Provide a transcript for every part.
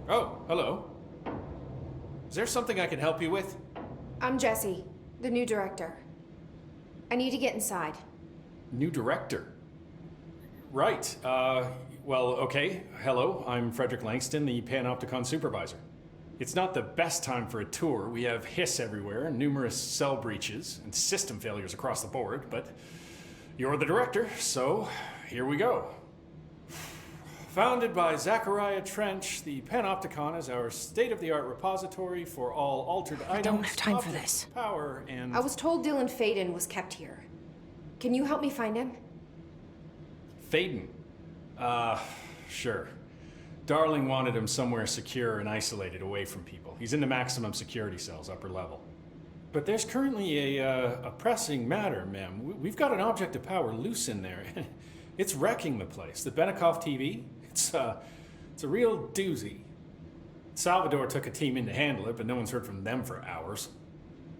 Oh, hello. Is there something I can help you with? I'm Jessie, the new director. I need to get inside. New director? Right. Well, okay. Hello, I'm Frederick Langston, the Panopticon supervisor. It's not the best time for a tour. We have hiss everywhere, numerous cell breaches, and system failures across the board, but you're the director, so here we go. Founded by Zachariah Trench, the Panopticon is our state-of-the-art repository for all altered items. I don't have time for objects, this. Power and... I was told Dylan Faden was kept here. Can you help me find him? Faden? Sure. Darling wanted him somewhere secure and isolated away from people. He's in the maximum security cells, upper level. But there's currently a pressing matter, ma'am. We've got an object of power loose in there. It's wrecking the place. The Benikoff TV, it's a real doozy. Salvador took a team in to handle it, but no one's heard from them for hours.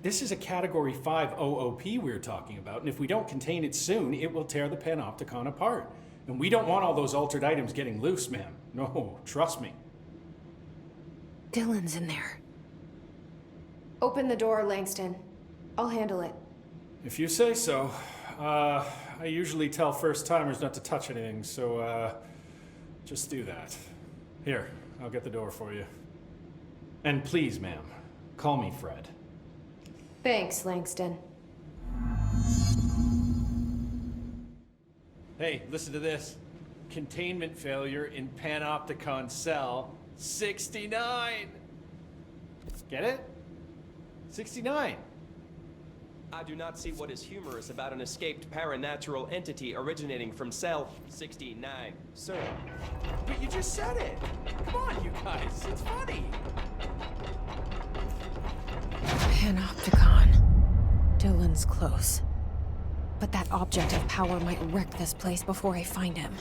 This is a Category 5 OOP we're talking about, and if we don't contain it soon, it will tear the Panopticon apart. And we don't want all those altered items getting loose, ma'am. No, trust me. Dylan's in there. Open the door, Langston. I'll handle it. If you say so. I usually tell first-timers not to touch anything, so, just do that. Here, I'll get the door for you. And please, ma'am, call me Fred. Thanks, Langston. Hey, listen to this. Containment failure in Panopticon cell 69. Get it? 69. I do not see what is humorous about an escaped paranatural entity originating from cell 69, sir. But you just said it. Come on, you guys. It's funny. Panopticon. Dylan's close. But that object of power might wreck this place before I find him.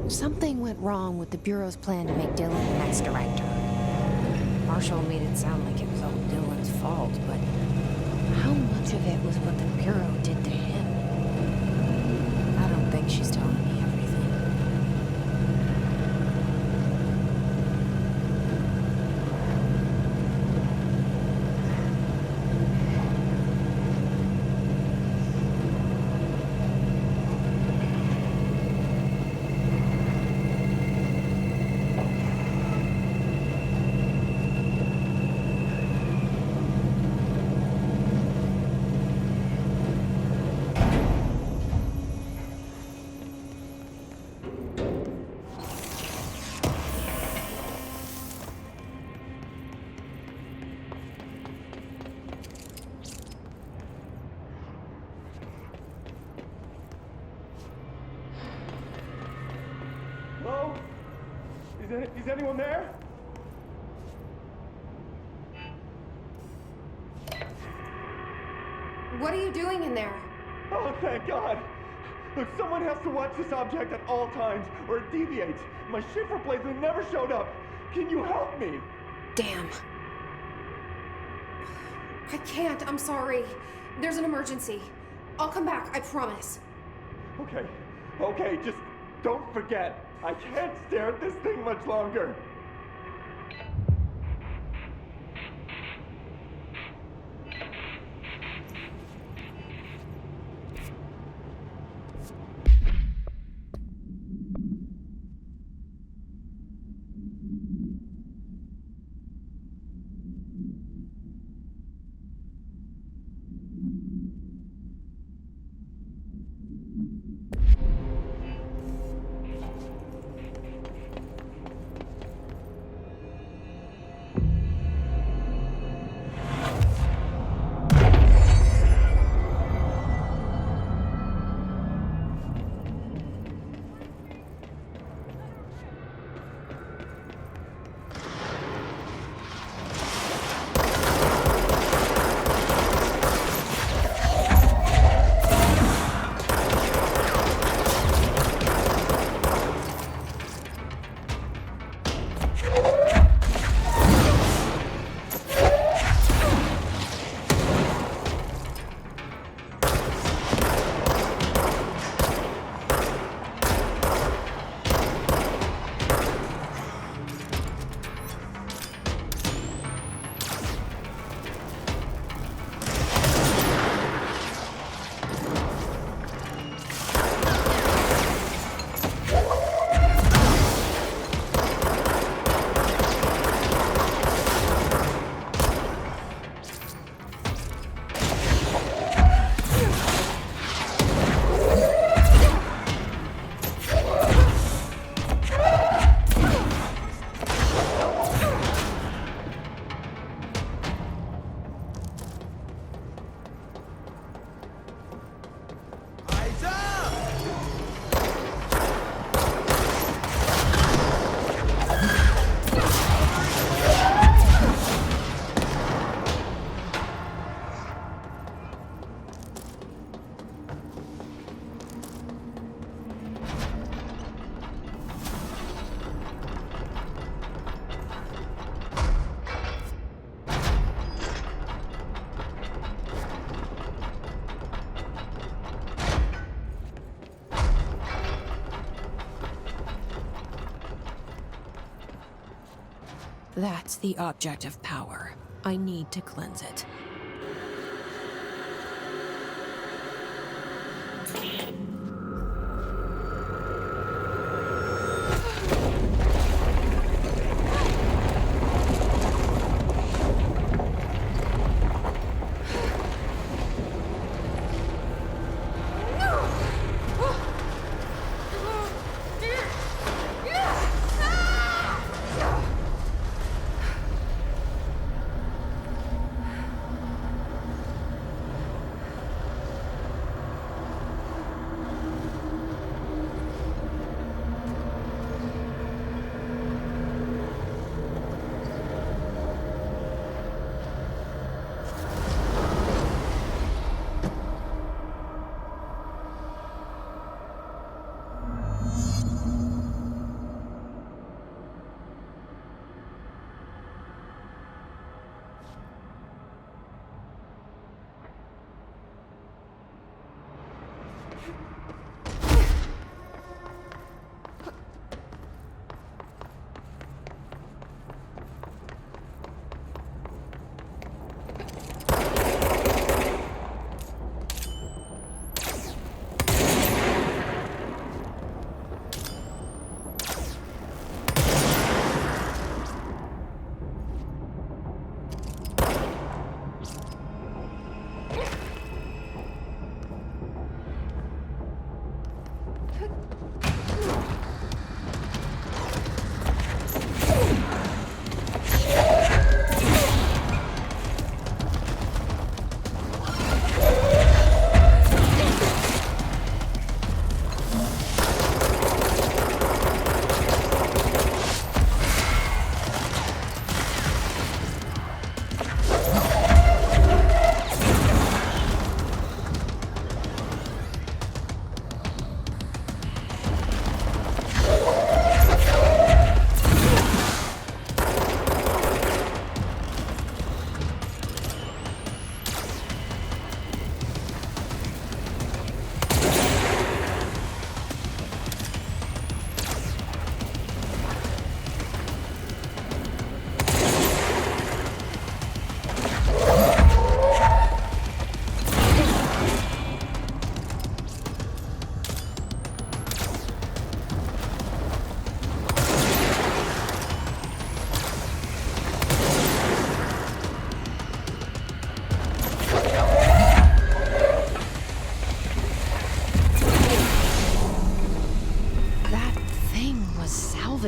Something went wrong with the Bureau's plan to make Dylan the next director. Marshall made it sound like it was all Dylan's fault, but how much of it was what the Bureau did to him? I don't think she's telling me everything. Hello? Is anyone there? What are you doing in there? Oh, thank God! Look, someone has to watch this object at all times, or it deviates. My shift replacement never showed up. Can you help me? Damn. I can't, I'm sorry. There's an emergency. I'll come back, I promise. Okay, just don't forget. I can't stare at this thing much longer. That's the object of power. I need to cleanse it.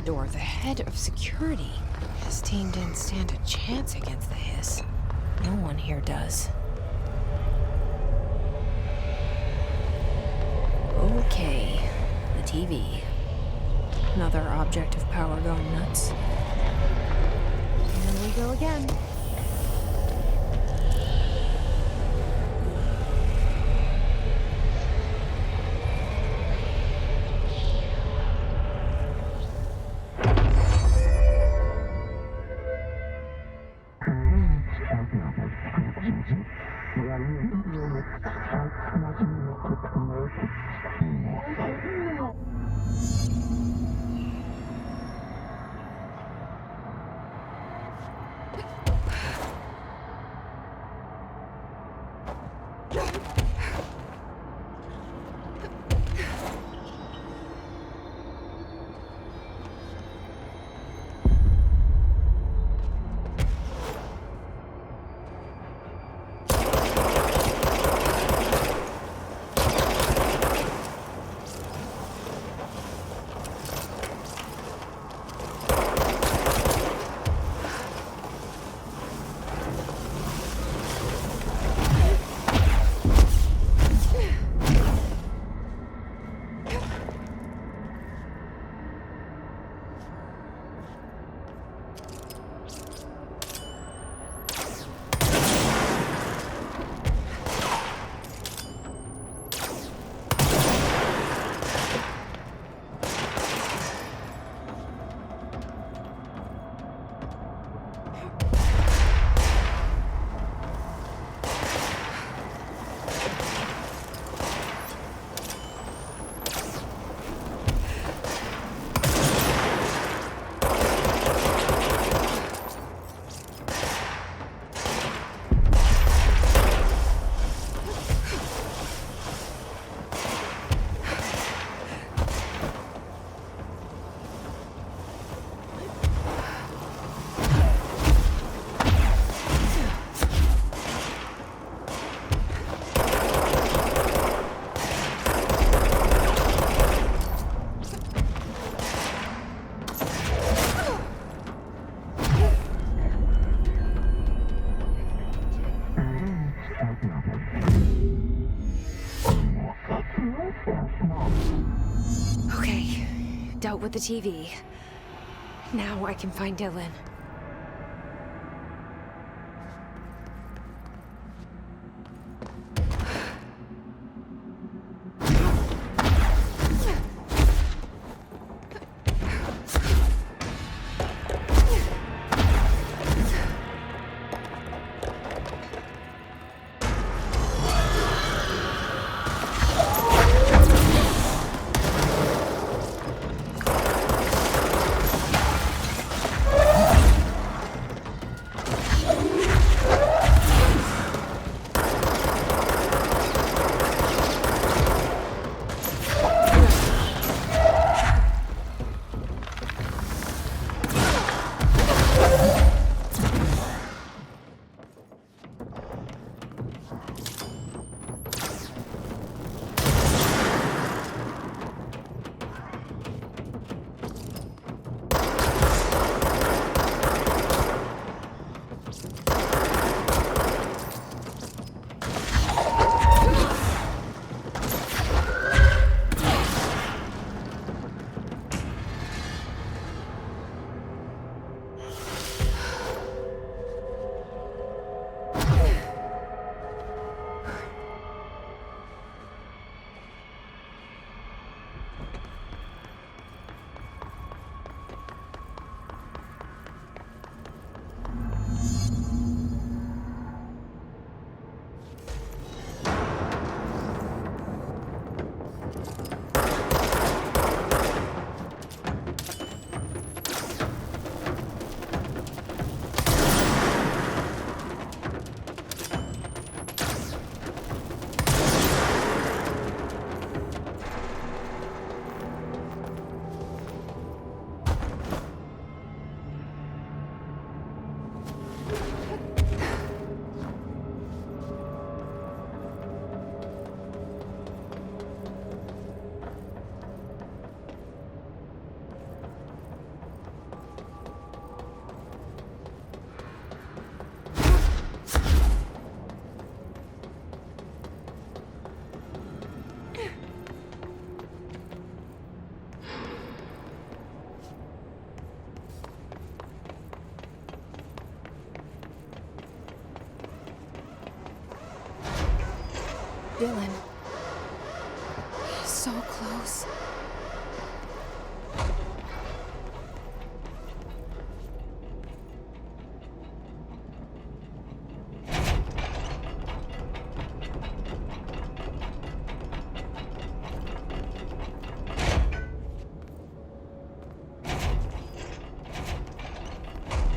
Salvador, the head of security. His team didn't stand a chance against the Hiss. No one here does. Okay, the TV. Another object of power gone nuts. Here we go again. Okay, dealt with the TV. Now I can find Dylan. Dylan. He's so close.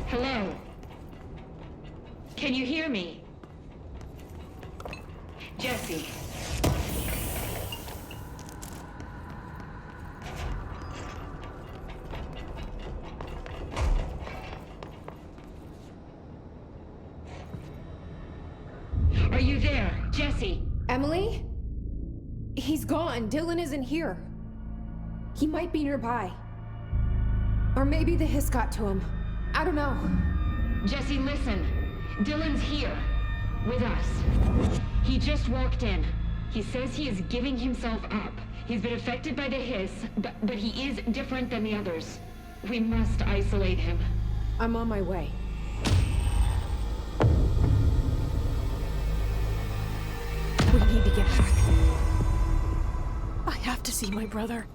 Hello? Can you hear me? Jesse. Are you there, Jesse? Emily? He's gone. Dylan isn't here. He might be nearby. Or maybe the hiss got to him. I don't know. Jesse, listen. Dylan's here. With us. He just walked in. He says he is giving himself up. He's been affected by the hiss, but he is different than the others. We must isolate him. I'm on my way. We need to get back. I have to see my brother.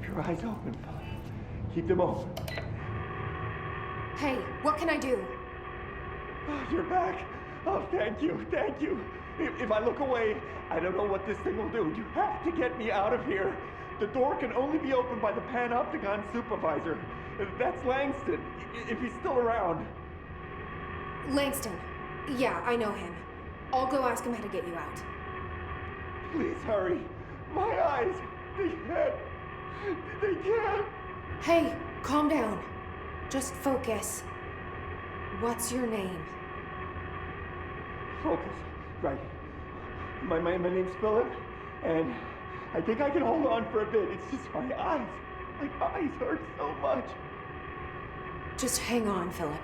Your eyes open, Philip. Keep them open. Hey, what can I do? Oh, you're back. Oh, thank you, thank you. If I look away, I don't know what this thing will do. You have to get me out of here. The door can only be opened by the Panopticon supervisor. That's Langston, if he's still around. Langston. Yeah, I know him. I'll go ask him how to get you out. Please hurry. My eyes, they can't. Hey, calm down. Just focus. What's your name? Focus. Right. My name's Philip, and I think I can hold on for a bit. It's just my eyes. My eyes hurt so much. Just hang on, Philip.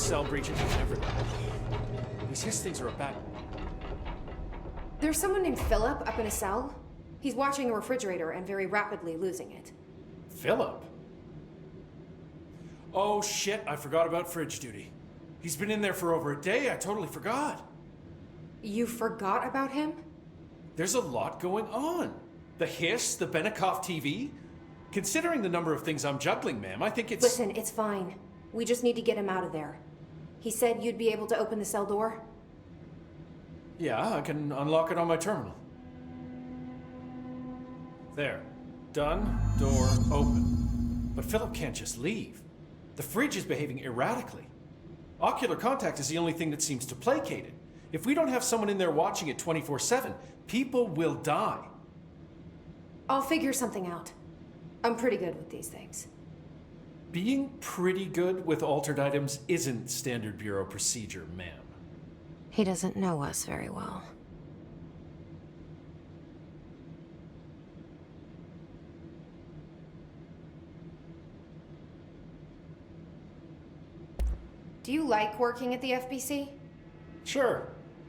cell breaches everywhere. These hiss things are a bad. There's someone named Philip up in a cell. He's watching a refrigerator and very rapidly losing it. Philip? Oh shit, I forgot about fridge duty. He's been in there for over a day, I totally forgot. You forgot about him? There's a lot going on. The hiss, the Benikoff TV. Considering the number of things I'm juggling, ma'am, I think it's... Listen, it's fine. We just need to get him out of there. He said you'd be able to open the cell door? Yeah, I can unlock it on my terminal. There. Done. Door open. But Philip can't just leave. The fridge is behaving erratically. Ocular contact is the only thing that seems to placate it. If we don't have someone in there watching it 24/7, people will die. I'll figure something out. I'm pretty good with these things. Being pretty good with altered items isn't standard Bureau procedure, ma'am. He doesn't know us very well. Do you like working at the FBC? Sure.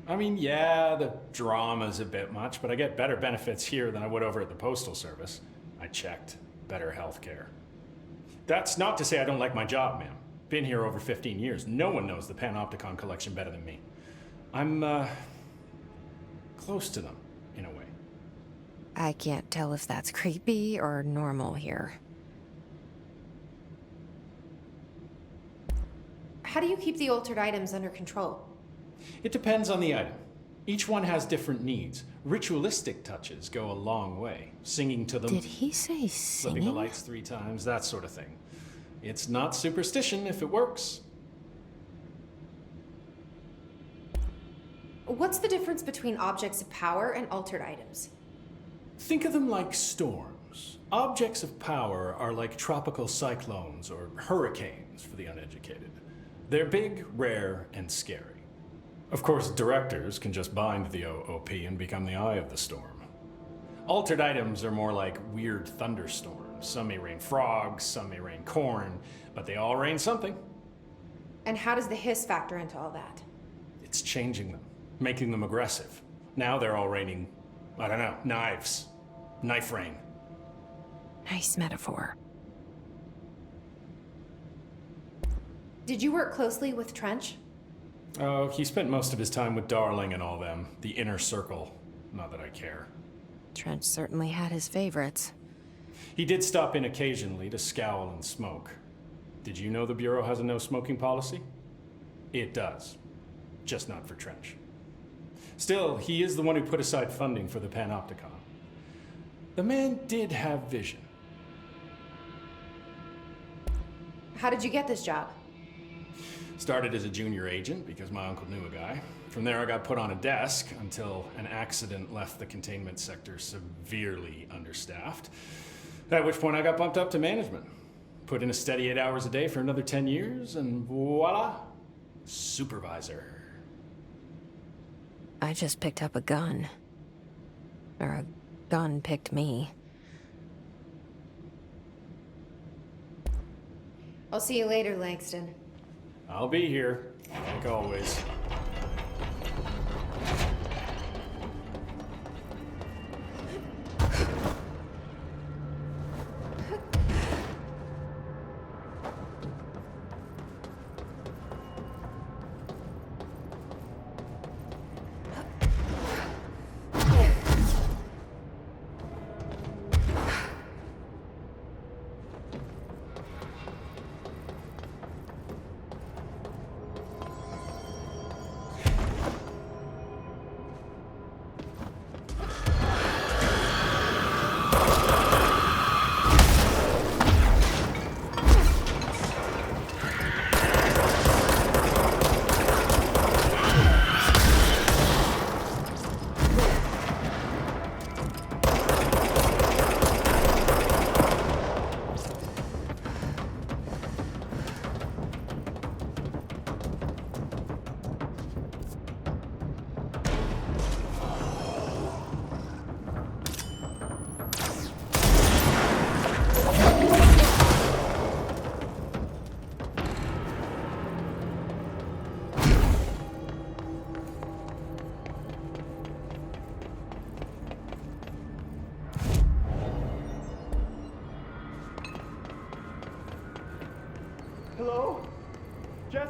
I mean, yeah, the drama's a bit much, but I get better benefits here than I would over at the Postal Service. I checked. Better healthcare. That's not to say I don't like my job, ma'am. Been here over 15 years. No one knows the Panopticon collection better than me. I'm, close to them, in a way. I can't tell if that's creepy or normal here. How do you keep the altered items under control? It depends on the item. Each one has different needs. Ritualistic touches go a long way. Singing to them, Did he say flipping the singing? lights 3 times, that sort of thing. It's not superstition if it works. What's the difference between objects of power and altered items? Think of them like storms. Objects of power are like tropical cyclones or hurricanes for the uneducated. They're big, rare, and scary. Of course, directors can just bind the OOP and become the eye of the storm. Altered items are more like weird thunderstorms. Some may rain frogs, some may rain corn, but they all rain something. And how does the hiss factor into all that? It's changing them, making them aggressive. Now they're all raining, I don't know, knives. Knife rain. Nice metaphor. Did you work closely with Trench? Oh, he spent most of his time with Darling and all them. The inner circle. Not that I care. Trench certainly had his favorites. He did stop in occasionally to scowl and smoke. Did you know the Bureau has a no smoking policy? It does. Just not for Trench. Still, he is the one who put aside funding for the Panopticon. The man did have vision. How did you get this job? Started as a junior agent because my uncle knew a guy. From there I got put on a desk until an accident left the containment sector severely understaffed. At which point I got bumped up to management. Put in a steady 8 hours a day for another 10 years and voila, supervisor. I just picked up a gun. Or a gun picked me. I'll see you later, Langston. I'll be here, like always.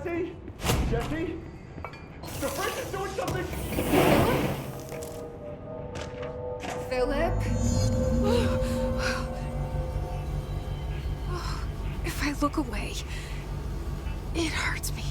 Jesse? Jesse? The fridge is doing something! Philip? If I look away, it hurts me.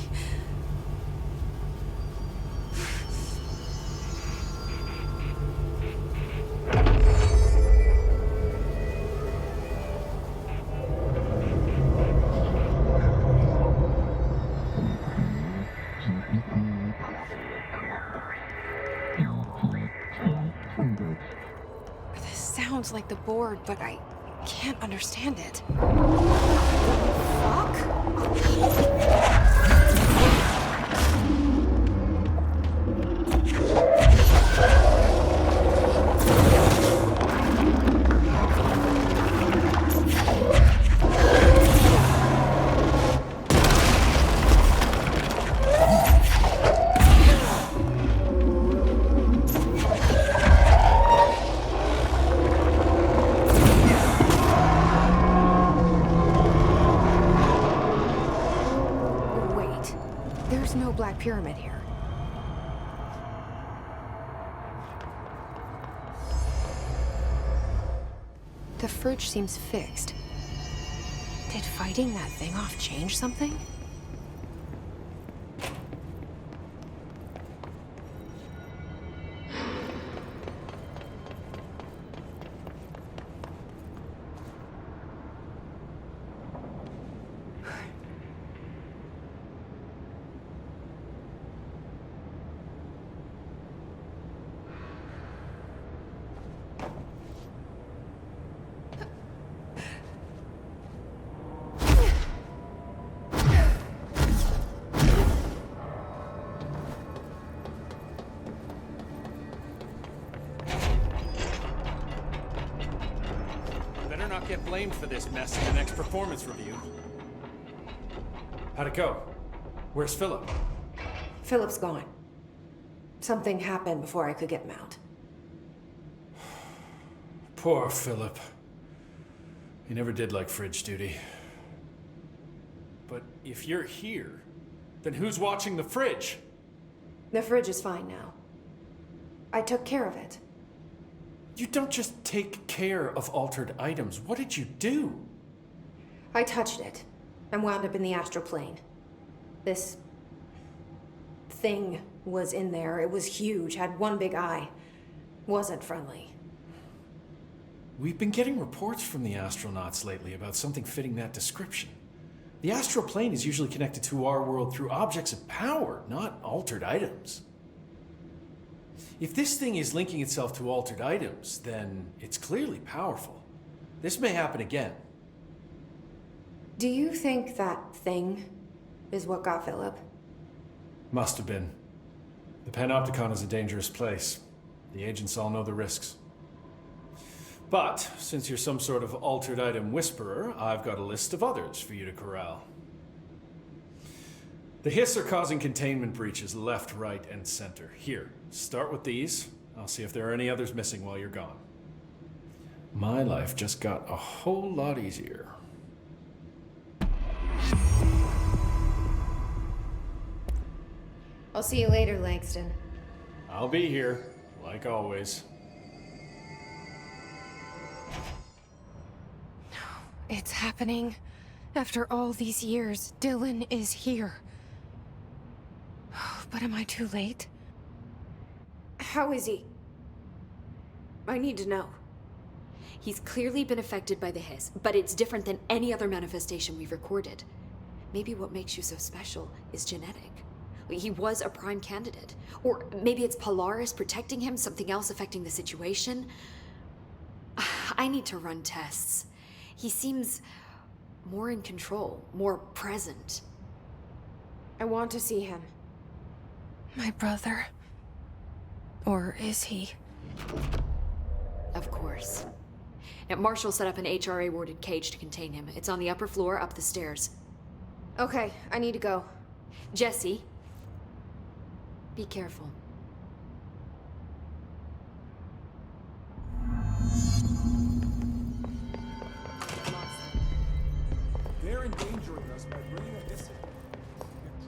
This sounds like the board, but I can't understand it. Wait, there's no black pyramid here. The fridge seems fixed. Did fighting that thing off change something? Better not get blamed for this mess in the next performance review. How'd it go? Where's Philip? Philip's gone. Something happened before I could get him out. Poor Philip. He never did like fridge duty. But if you're here, then who's watching the fridge? The fridge is fine now. I took care of it. You don't just take care of altered items. What did you do? I touched it and wound up in the astral plane. This thing was in there. It was huge, had one big eye. Wasn't friendly. We've been getting reports from the astronauts lately about something fitting that description. The astral plane is usually connected to our world through objects of power, not altered items. If this thing is linking itself to altered items, then it's clearly powerful. This may happen again. Do you think that thing is what got Philip? Must have been. The Panopticon is a dangerous place. The agents all know the risks. But, since you're some sort of altered item whisperer, I've got a list of others for you to corral. The Hiss are causing containment breaches left, right, and center. Here, start with these. I'll see if there are any others missing while you're gone. My life just got a whole lot easier. I'll see you later, Langston. I'll be here, like always. It's happening. After all these years, Dylan is here. But am I too late? How is he? I need to know. He's clearly been affected by the hiss, but it's different than any other manifestation we've recorded. Maybe what makes you so special is genetic. He was a prime candidate. Or maybe it's Polaris protecting him, something else affecting the situation. I need to run tests. He seems more in control, more present. I want to see him. My brother? Or is he? Of course. Now, Marshall set up an HRA-warded cage to contain him. It's on the upper floor, up the stairs. Okay, I need to go. Jesse, be careful. They're endangering us by bringing a hiss in. They're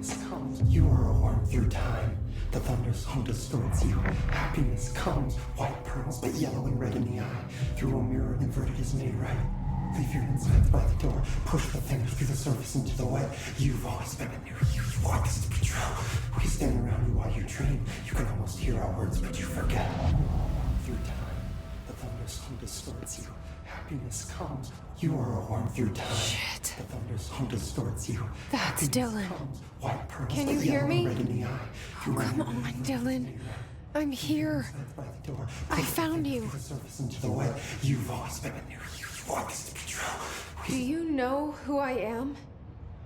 Happiness comes. You are a worm through time. The thunderstorm distorts you. Happiness comes. White pearls, but yellow and red in the eye. Through a mirror, inverted is made right. Leave your insides by the door. Push the fingers through the surface into the wet. You've always been in there. You want this to be true. We stand around you while you dream. You can almost hear our words, but you forget. Through time, the thunderstorm distorts you. Happiness comes. You are a worm through time. Shit. The thunderstorm distorts you. That's Happiness Dylan. comes. White pearls, Can you but hear yellow me? and red in the eye. Oh, come on, Dylan. I'm here. By the door. I Push the found fingers you. through the surface into the wet. You've always been in there. You want this to be true. Do you know who I am?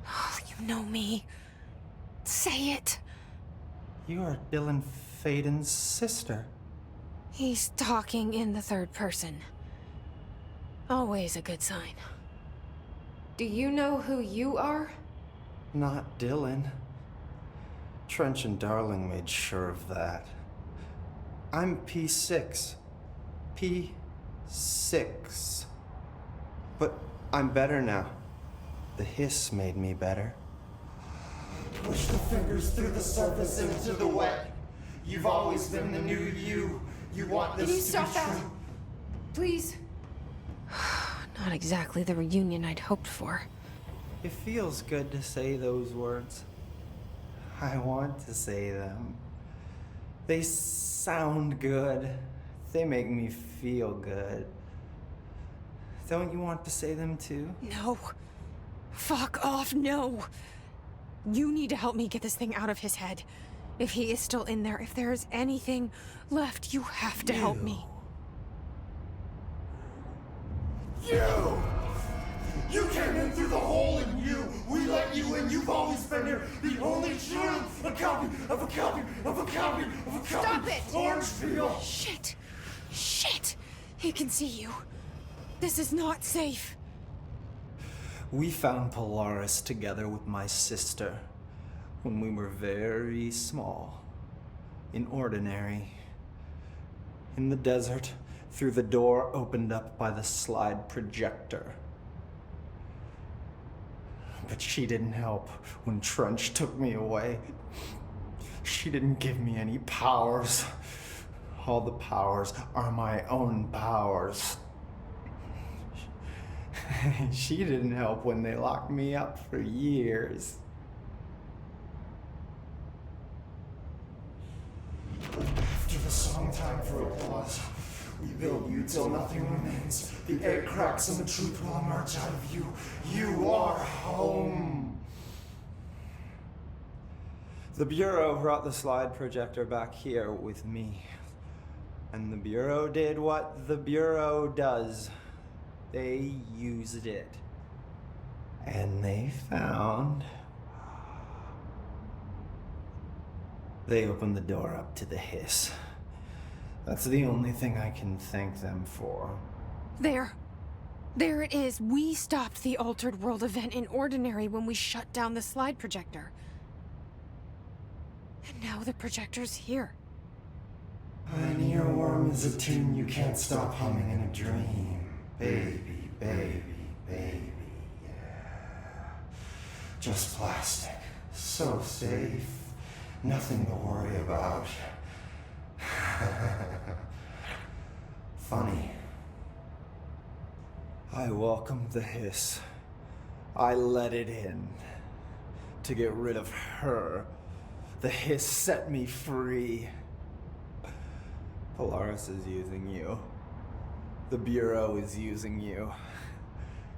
Oh, you know me. Say it. You are Dylan Faden's sister. He's talking in the third person. Always a good sign. Do you know who you are? Not Dylan. Trench and Darling made sure of that. I'm P6. P6. But I'm better now. The hiss made me better. Push the fingers through the surface into the wet. You've always been the new you. You want this Can you to stop be that? true. Please. Not exactly the reunion I'd hoped for. It feels good to say those words. I want to say them. They sound good. They make me feel good. Don't you want to say them too? No. Fuck off, no. You need to help me get this thing out of his head. If he is still in there, if there is anything left, you have to help me. You! You came in through the hole in you! We let you in, you've always been here! The only truth! A copy of a copy of a copy of a copy! Stop it! Orange peel! Shit. Shit. He can see you. This is not safe. We found Polaris together with my sister when we were very small, in Ordinary, in the desert, through the door opened up by the slide projector. But she didn't help when Trench took me away. She didn't give me any powers. All the powers are my own powers. She didn't help when they locked me up for years. After the song, time for applause. We build you till nothing remains. The egg cracks and the truth will emerge out of you. You are home. The Bureau brought the slide projector back here with me. And the Bureau did what the Bureau does. They used it. And they found... They opened the door up to the hiss. That's the only thing I can thank them for. There. There it is. We stopped the Altered World event in Ordinary when we shut down the slide projector. And now the projector's here. An earworm is a tune you can't stop humming in a dream. Baby, baby, baby, yeah. Just plastic. So safe. Nothing to worry about. Funny. I welcomed the hiss. I let it in. To get rid of her. The hiss set me free. Polaris is using you. The Bureau is using you.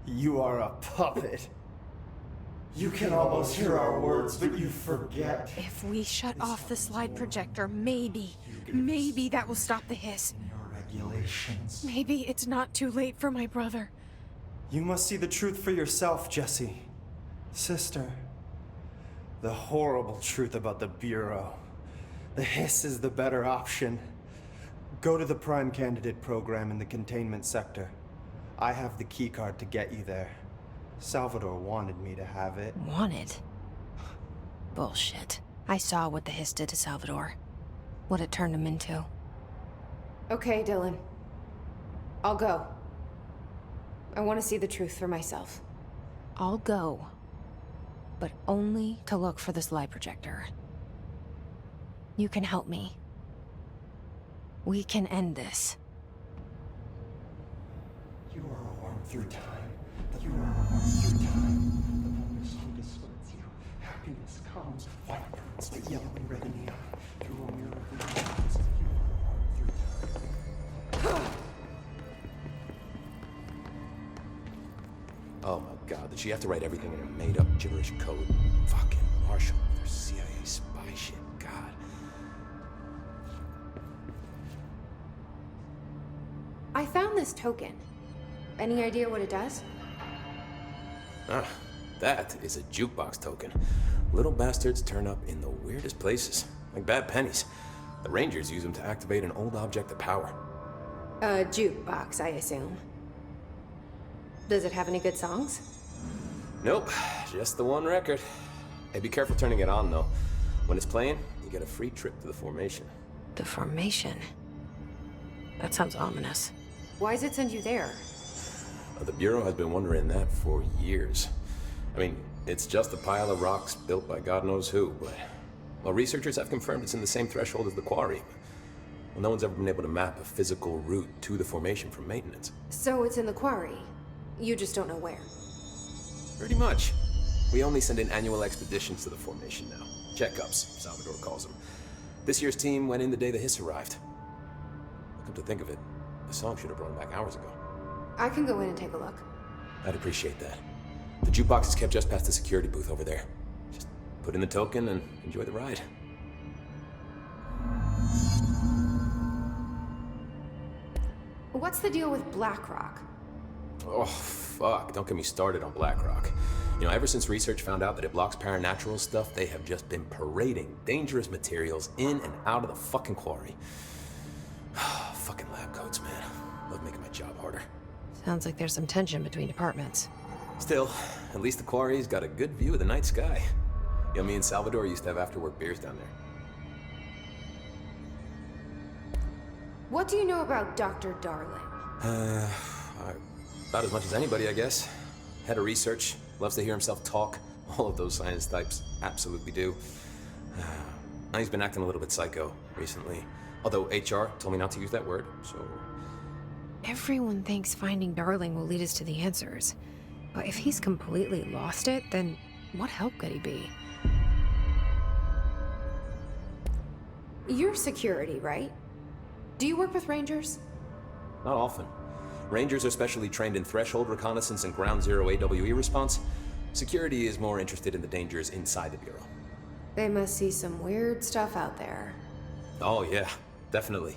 You are a puppet. You can almost hear our words, but you forget. If we shut off the slide projector, maybe that will stop the hiss. Your regulations. Maybe it's not too late for my brother. You must see the truth for yourself, Jesse. Sister. The horrible truth about the Bureau. The hiss is the better option. Go to the Prime Candidate program in the containment sector. I have the keycard to get you there. Salvador wanted me to have it. Wanted? Bullshit. I saw what the hiss did to Salvador. What it turned him into. Okay, Dylan. I'll go. I want to see the truth for myself. I'll go. but only to look for this light projector. You can help me. We can end this. You are warm through time. You are warm through time. The thunder song distorts you. Happiness comes. White burns, but yellow and red in the eye. Through a mirror of emotions. You are warm through time. Oh my god, did she have to write everything in a made-up gibberish code? Fucking Marshall, their CIA spy shit, god. I found this token. Any idea what it does? Ah, that is a jukebox token. Little bastards turn up in the weirdest places, like bad pennies. The Rangers use them to activate an old object of power. A jukebox, I assume. Does it have any good songs? Nope, just the one record. Hey, be careful turning it on, though. When it's playing, you get a free trip to the formation. The formation? That sounds ominous. Why does it send you there? The Bureau has been wondering that for years. I mean, it's just a pile of rocks built by God knows who, but... Well, researchers have confirmed it's in the same threshold as the quarry. Well, no one's ever been able to map a physical route to the formation from maintenance. So it's in the quarry. You just don't know where. Pretty much. We only send in annual expeditions to the formation now. Checkups, Salvador calls them. This year's team went in the day the hiss arrived. Come to think of it, the song should have brought him back hours ago. I can go in and take a look. I'd appreciate that. The jukebox is kept just past the security booth over there. Just put in the token and enjoy the ride. What's the deal with BlackRock? Oh, fuck. Don't get me started on BlackRock. You know, ever since research found out that it blocks paranatural stuff, they have just been parading dangerous materials in and out of the fucking quarry. Fucking lab coats, man. Love making my job harder. Sounds like there's some tension between departments. Still, at least the quarry's got a good view of the night sky. You know, me and Salvador used to have after-work beers down there. What do you know about Dr. Darling? About as much as anybody, I guess. Head of research, loves to hear himself talk. All of those science types absolutely do. Now he's been acting a little bit psycho recently. Although HR told me not to use that word, so... Everyone thinks finding Darling will lead us to the answers. But if he's completely lost it, then what help could he be? You're security, right? Do you work with Rangers? Not often. Rangers are specially trained in threshold reconnaissance and ground zero AWE response. Security is more interested in the dangers inside the Bureau. They must see some weird stuff out there. Oh yeah, definitely.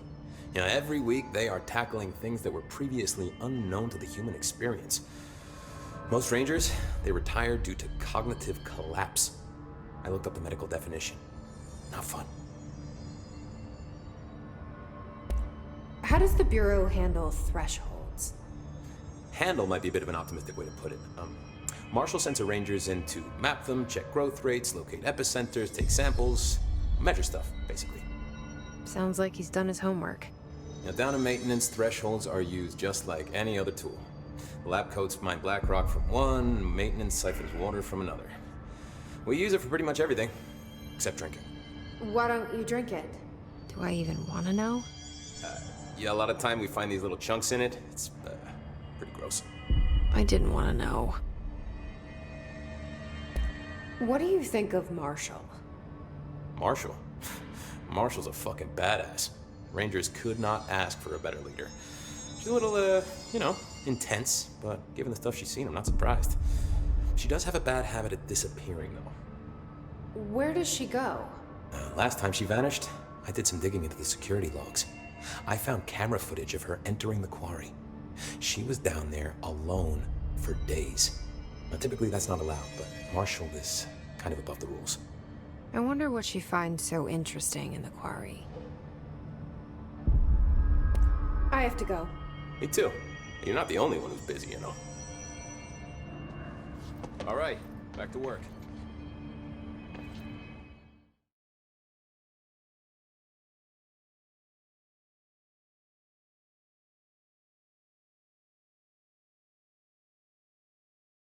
You know, every week they are tackling things that were previously unknown to the human experience. Most Rangers, they retire due to cognitive collapse. I looked up the medical definition. Not fun. How does the Bureau handle thresholds? Handle might be a bit of an optimistic way to put it. Marshall sends her Rangers in to map them, check growth rates, locate epicenters, take samples, measure stuff, basically. Sounds like he's done his homework. Now, down in maintenance, thresholds are used just like any other tool. The lab coats mine black rock from one, maintenance siphons water from another. We use it for pretty much everything, except drinking. Why don't you drink it? Do I even want to know? Yeah, a lot of time we find these little chunks in it. It's pretty gross. I didn't want to know. What do you think of Marshall? Marshall? Marshall's a fucking badass. Rangers could not ask for a better leader. She's a little, you know, intense, but given the stuff she's seen, I'm not surprised. She does have a bad habit of disappearing, though. Where does she go? Last time she vanished, I did some digging into the security logs. I found camera footage of her entering the quarry. She was down there alone for days. Now, typically that's not allowed, but Marshall is kind of above the rules. I wonder what she finds so interesting in the quarry. I have to go. Me too. You're not the only one who's busy, you know. All right, back to work.